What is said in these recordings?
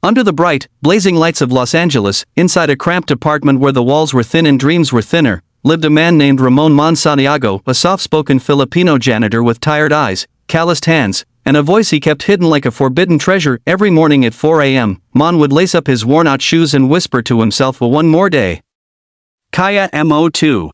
Under the bright, blazing lights of Los Angeles, inside a cramped apartment where the walls were thin and dreams were thinner, lived a man named Ramon Mon Santiago, a soft-spoken Filipino janitor with tired eyes, calloused hands, and a voice he kept hidden like a forbidden treasure. Every morning at 4 a.m., Mon would lace up his worn-out shoes and whisper to himself, one more day. Kaya mo too.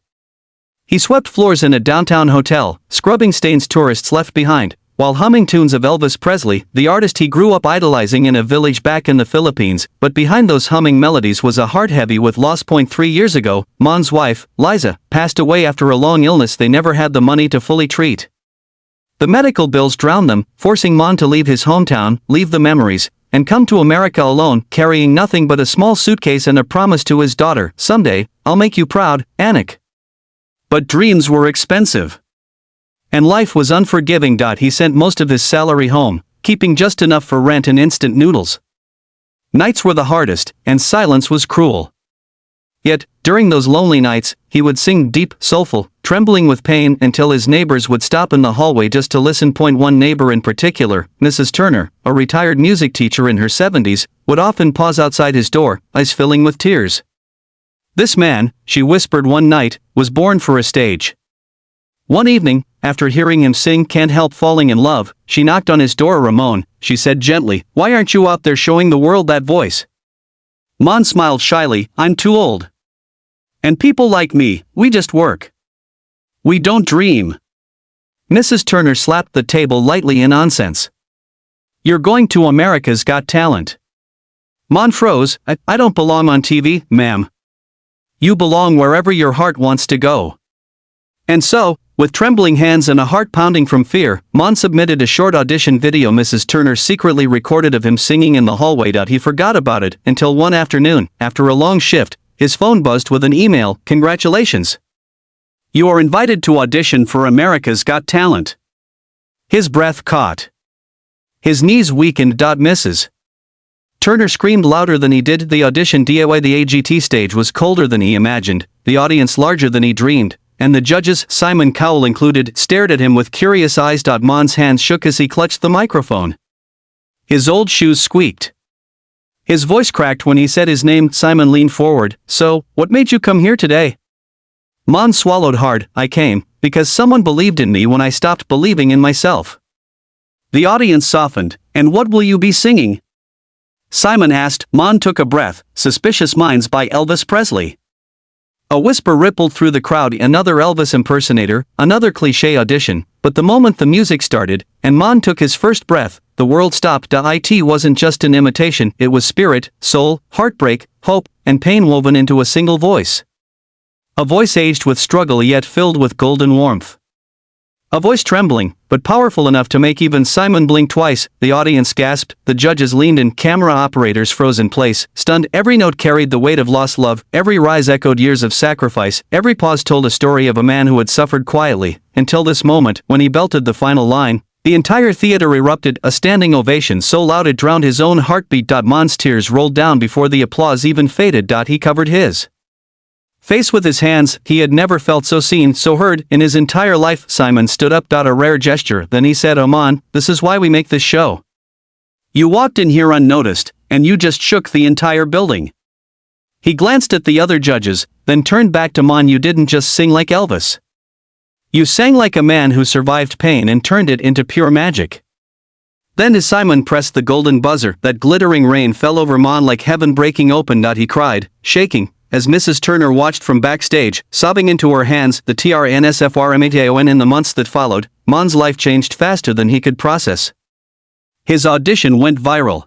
He swept floors in a downtown hotel, scrubbing stains tourists left behind, while humming tunes of Elvis Presley, the artist he grew up idolizing in a village back in the Philippines. But behind those humming melodies was a heart heavy with loss. 3 years ago, Mon's wife, Liza, passed away after a long illness they never had the money to fully treat. The medical bills drowned them, forcing Mon to leave his hometown, leave the memories, and come to America alone, carrying nothing but a small suitcase and a promise to his daughter, someday, I'll make you proud, Anik. But dreams were expensive. And life was unforgiving. He sent most of his salary home, keeping just enough for rent and instant noodles. Nights were the hardest, and silence was cruel. Yet, during those lonely nights, he would sing deep, soulful, trembling with pain until his neighbors would stop in the hallway just to listen. One neighbor in particular, Mrs. Turner, a retired music teacher in her 70s, would often pause outside his door, eyes filling with tears. This man, she whispered one night, was born for a stage. One evening, after hearing him sing Can't Help Falling in Love, she knocked on his door. Ramon, she said gently, why aren't you out there showing the world that voice? Mon smiled shyly, I'm too old. And people like me, we just work. We don't dream. Mrs. Turner slapped the table lightly in nonsense. You're going to America's Got Talent. Mon froze, I don't belong on TV, ma'am. You belong wherever your heart wants to go. And so, with trembling hands and a heart pounding from fear, Mon submitted a short audition video Mrs. Turner secretly recorded of him singing in the hallway. He forgot about it until one afternoon, after a long shift, his phone buzzed with an email, congratulations. You are invited to audition for America's Got Talent. His breath caught. His knees weakened. Mrs. Turner screamed louder than he did. The audition the AGT stage was colder than he imagined, the audience larger than he dreamed, and the judges, Simon Cowell included, stared at him with curious eyes. Mon's hands shook as he clutched the microphone. His old shoes squeaked. His voice cracked when he said his name. Simon leaned forward, so, what made you come here today? Mon swallowed hard, I came, because someone believed in me when I stopped believing in myself. The audience softened, and what will you be singing? Simon asked. Mon took a breath, Suspicious Minds by Elvis Presley. A whisper rippled through the crowd, another Elvis impersonator, another cliché audition, but the moment the music started, and Mon took his first breath, the world stopped. It wasn't just an imitation, it was spirit, soul, heartbreak, hope, and pain woven into a single voice. A voice aged with struggle yet filled with golden warmth. A voice trembling, but powerful enough to make even Simon blink twice. The audience gasped, the judges leaned in, camera operators froze in place, stunned. Every note carried the weight of lost love, every rise echoed years of sacrifice, every pause told a story of a man who had suffered quietly, until this moment, when he belted the final line. The entire theater erupted, a standing ovation so loud it drowned his own heartbeat. Mon's tears rolled down before the applause even faded. He covered his face with his hands. He had never felt so seen, so heard, in his entire life. Simon stood up. A rare gesture, then he said, Mon, this is why we make this show. You walked in here unnoticed, and you just shook the entire building. He glanced at the other judges, then turned back to Mon. You didn't just sing like Elvis. You sang like a man who survived pain and turned it into pure magic. Then as Simon pressed the golden buzzer, that glittering rain fell over Mon like heaven breaking open. He cried, shaking, as Mrs. Turner watched from backstage, sobbing into her hands. The TRNSFRMATON. In the months that followed, Mon's life changed faster than he could process. His audition went viral.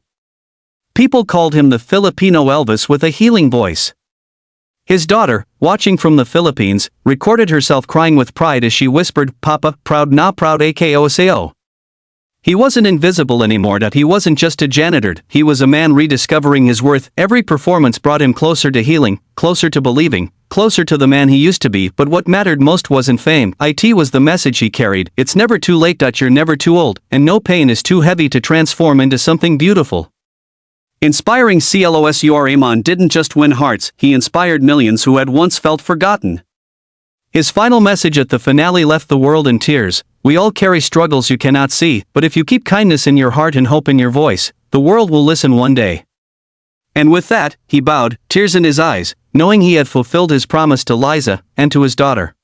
People called him the Filipino Elvis with a healing voice. His daughter, watching from the Philippines, recorded herself crying with pride as she whispered, Papa, proud na proud ako sao. He wasn't invisible anymore. He wasn't just a janitor, he was a man rediscovering his worth. Every performance brought him closer to healing, closer to believing, closer to the man he used to be. But what mattered most wasn't fame. It was the message he carried. It's never too late. You're never too old, and no pain is too heavy to transform into something beautiful. Inspiring Mon didn't just win hearts, he inspired millions who had once felt forgotten. His final message at the finale left the world in tears. We all carry struggles you cannot see, but if you keep kindness in your heart and hope in your voice, the world will listen one day. And with that, he bowed, tears in his eyes, knowing he had fulfilled his promise to Liza and to his daughter.